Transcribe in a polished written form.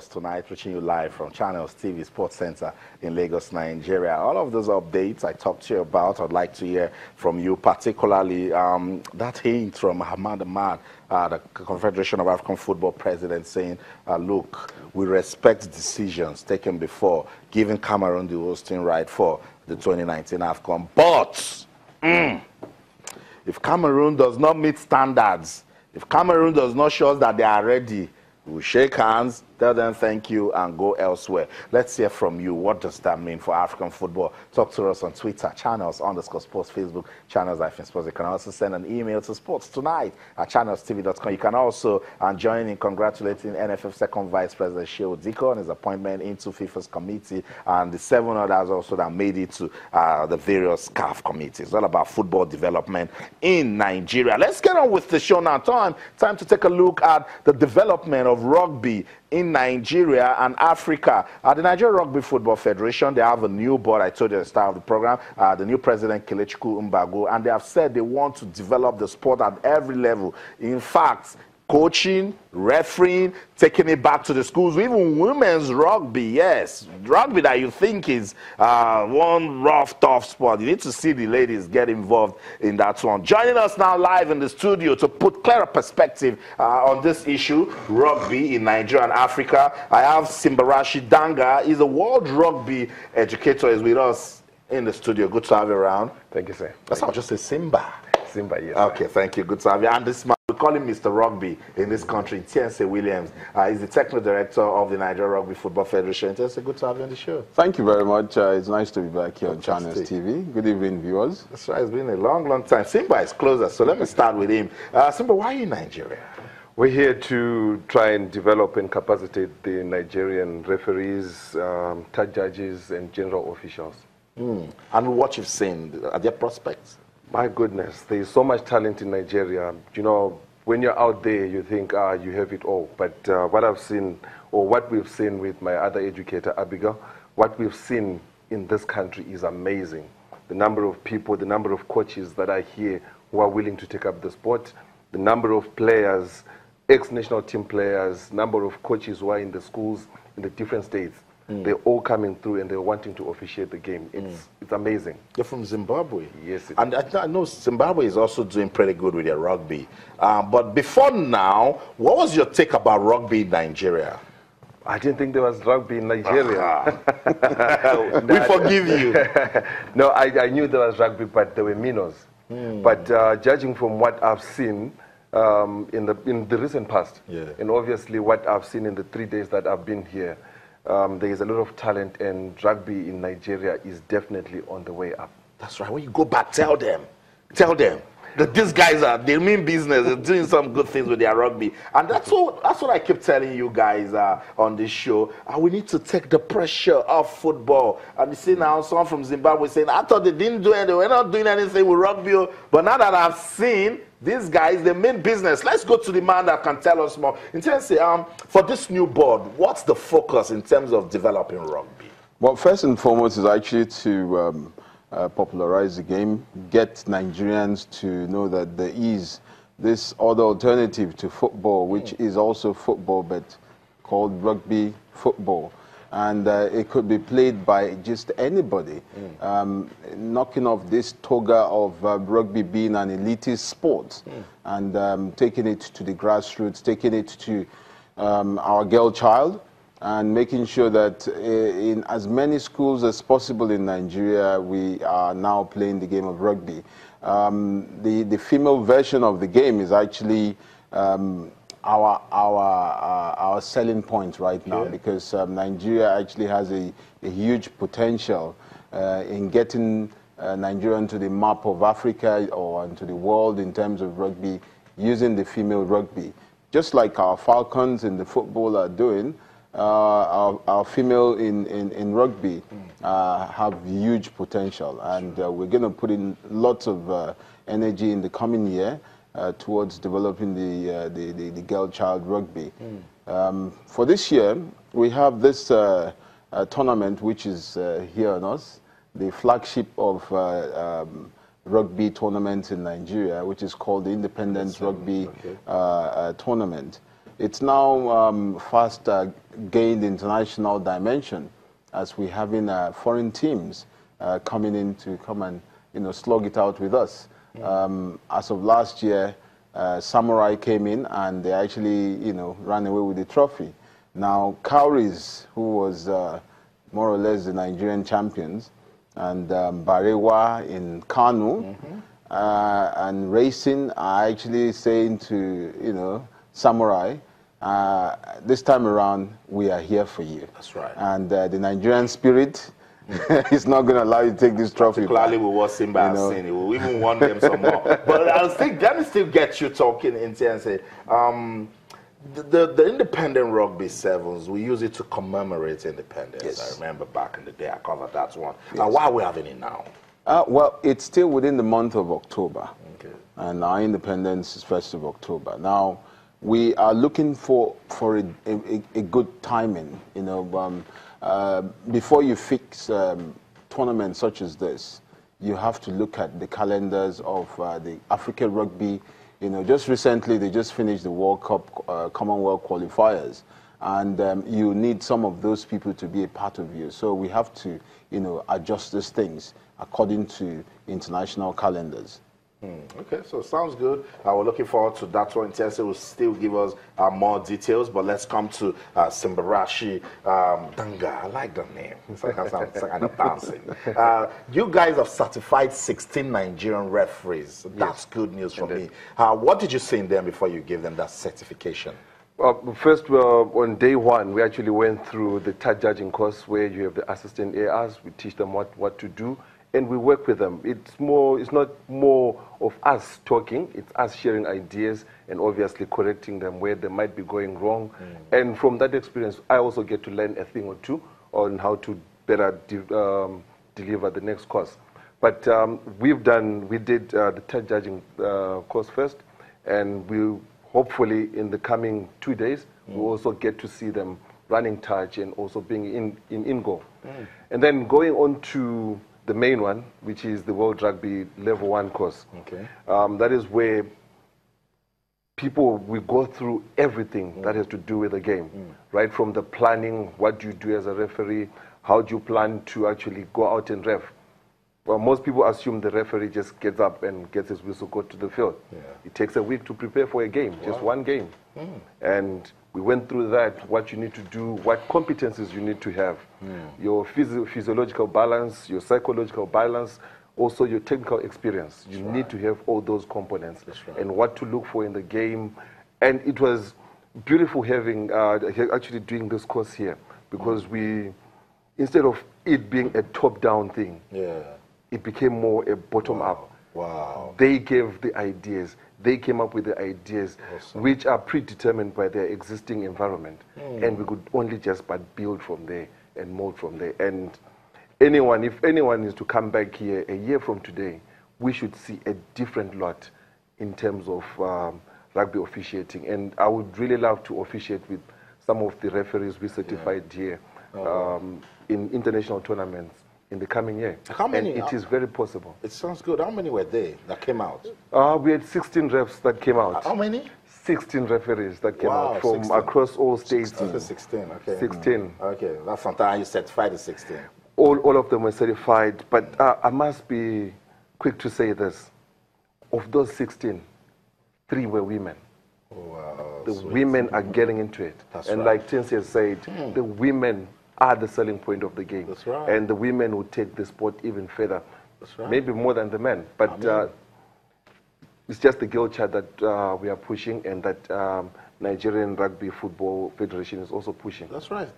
Sports Tonight, reaching you live from Channels TV Sports Center in Lagos, Nigeria. All of those updates I talked to you about, I'd like to hear from you, particularly that hint from Ahmad Ahmad, the Confederation of African Football president, saying, look, we respect decisions taken before, giving Cameroon the hosting right for the 2019 AFCON. But if Cameroon does not meet standards, if Cameroon does not show us that they are ready, we'll shake hands, tell them thank you, and go elsewhere. Let's hear from you. What does that mean for African football? Talk to us on Twitter, channels_sports, Facebook, channels-sports. You can also send an email to sportstonight@channelstv.com. You can also join in congratulating NFF second Vice President Shehu Diko on his appointment into FIFA's committee, and the 7 others also that made it to the various CAF committees. It's all about football development in Nigeria. Let's get on with the show now. Time to take a look at the development of rugby in Nigeria and Africa. The Nigerian Rugby Football Federation, they have a new board. I told you at the start of the program, the new president, Kelechukwu Mbago, and they have said they want to develop the sport at every level. In fact, coaching, refereeing, taking it back to the schools, even women's rugby, yes. Rugby that you think is one rough, tough sport. You need to see the ladies get involved in that one. Joining us now live in the studio to put clearer perspective on this issue, rugby in Nigeria and Africa, I have Simbarashi Danga. He's a world rugby educator. He's with us in the studio. Good to have you around. Thank you, sir. That's how I just say Simba. Simba, yes. Okay, thank you. Good to have you. And this man, we call him Mr. Rugby in this country, Tiense Williams. He's the technical director of the Nigerian Rugby Football Federation. Tiense, good to have you on the show. Thank you very much. It's nice to be back here on Channels TV. Good evening, viewers. That's right. It's been a long, long time. Simba is closer, so let me start with him. Simba, why are you in Nigeria? We're here to try and develop and capacitate the Nigerian referees, third judges, and general officials. And what you've seen, are there prospects? My goodness, there is so much talent in Nigeria. You know, when you're out there, you think, you have it all. But what I've seen, or what we've seen with my other educator, Abigail, what we've seen in this country is amazing. The number of people, the number of coaches that are here who are willing to take up the sport, the number of players, ex-national team players, number of coaches who are in the schools in the different states. They're all coming through and they're wanting to officiate the game. It's amazing. You're from Zimbabwe. Yes, and I know Zimbabwe is also doing pretty good with their rugby. But before now, what was your take about rugby in Nigeria? I didn't think there was rugby in Nigeria. We forgive you. No, I knew there was rugby, but there were minnows. But judging from what I've seen in the recent past, and obviously what I've seen in the 3 days that I've been here, there is a lot of talent, and rugby in Nigeria is definitely on the way up. That's right. When you go back, tell them that these guys they mean business. They're doing some good things with their rugby, and that's what I keep telling you guys on this show. We need to take the pressure off football. And you see now someone from Zimbabwe saying, "I thought they didn't do anything. They were not doing anything with rugby, but now that I've seen." These guys, they mean business. Let's go to the man that can tell us more. In terms of, for this new board, what's the focus in terms of developing rugby? Well, first and foremost is actually to popularize the game, get Nigerians to know that there is this other alternative to football, which is also football, but called rugby football. And it could be played by just anybody, knocking off this toga of rugby being an elitist sport and taking it to the grassroots, taking it to our girl child, and making sure that in as many schools as possible in Nigeria, we are now playing the game of rugby. The female version of the game is actually our selling point right now, because Nigeria actually has a huge potential in getting Nigeria into the map of Africa or into the world in terms of rugby, using the female rugby. Just like our Falcons in the football are doing, our female in rugby have huge potential, and we're going to put in lots of energy in the coming year towards developing the girl-child rugby. For this year, we have this tournament which is here on us, the flagship of rugby tournament in Nigeria, which is called the Independence Rugby Tournament. it's now fast gained international dimension as we're having foreign teams coming in to come and slug it out with us. As of last year, Samurai came in and they actually ran away with the trophy. Now Cowries, who was more or less the Nigerian champions, and Barewa in Kanu, and Racing are actually saying to Samurai, this time around we are here for you. That's right. And the Nigerian spirit is not going to allow you to take this trophy. Particularly with what Simba has seen, we will even want them some more. But let me still get you talking and say, the independent rugby sevens, we use it to commemorate independence. Yes. I remember back in the day I covered that one. Yes. Why are we having it now? Well, it's still within the month of October. Okay. And our independence is 1st of October. Now, we are looking for a good timing. Before you fix tournaments such as this, you have to look at the calendars of the African rugby. Just recently they just finished the World Cup Commonwealth qualifiers, and you need some of those people to be a part of you. So we have to, adjust these things according to international calendars. Okay, so sounds good. We're looking forward to that one. Intense will still give us more details, but let's come to Simbarashi Danga. I like the name. It's like kind of dancing. You guys have certified 16 Nigerian referees. That's good news for me. What did you see in them before you gave them that certification? First, on day one, we actually went through the touch judging course where you have the assistant ARs. We teach them what to do, and we work with them. It's not more of us talking, it's us sharing ideas and obviously correcting them where they might be going wrong. And from that experience, I also get to learn a thing or two on how to better deliver the next course. But we did the touch judging course first, and we hopefully in the coming 2 days, we'll also get to see them running touch and also being in goal. And then going on to the main one, which is the World Rugby Level 1 course. Okay. That is where we go through everything that has to do with the game, right from the planning, what do you do as a referee, how do you plan to actually go out and ref. Well, most people assume the referee just gets up and gets his whistle, go to the field. It takes a week to prepare for a game, just one game. And we went through that, what you need to do, what competencies you need to have, your physiological balance, your psychological balance, also your technical experience. You need to have all those components and what to look for in the game. And it was beautiful having, actually doing this course here, because instead of it being a top-down thing, it became more a bottom-up. Wow. They gave the ideas. They came up with the ideas, which are predetermined by their existing environment. And we could only just but build from there and mold from there. And if anyone is to come back here a year from today, we should see a different lot in terms of rugby officiating. And I would really love to officiate with some of the referees we certified here in international tournaments in the coming year. How many? And it is very possible. It sounds good. How many were there that came out? We had 16 refs that came out. How many? 16 referees that came out from 16. Across all states. 16, okay. 16. Okay, that's sometimes you certified the 16. All of them were certified, but I must be quick to say this. Of those 16, 3 were women. Wow. The women are getting into it. That's and right. like Tinsi has said, the women are the selling point of the game. That's right. And the women will take the sport even further. That's right. Maybe more than the men. But it's just the girl child that we are pushing, and that Nigerian Rugby Football Federation is also pushing. That's right.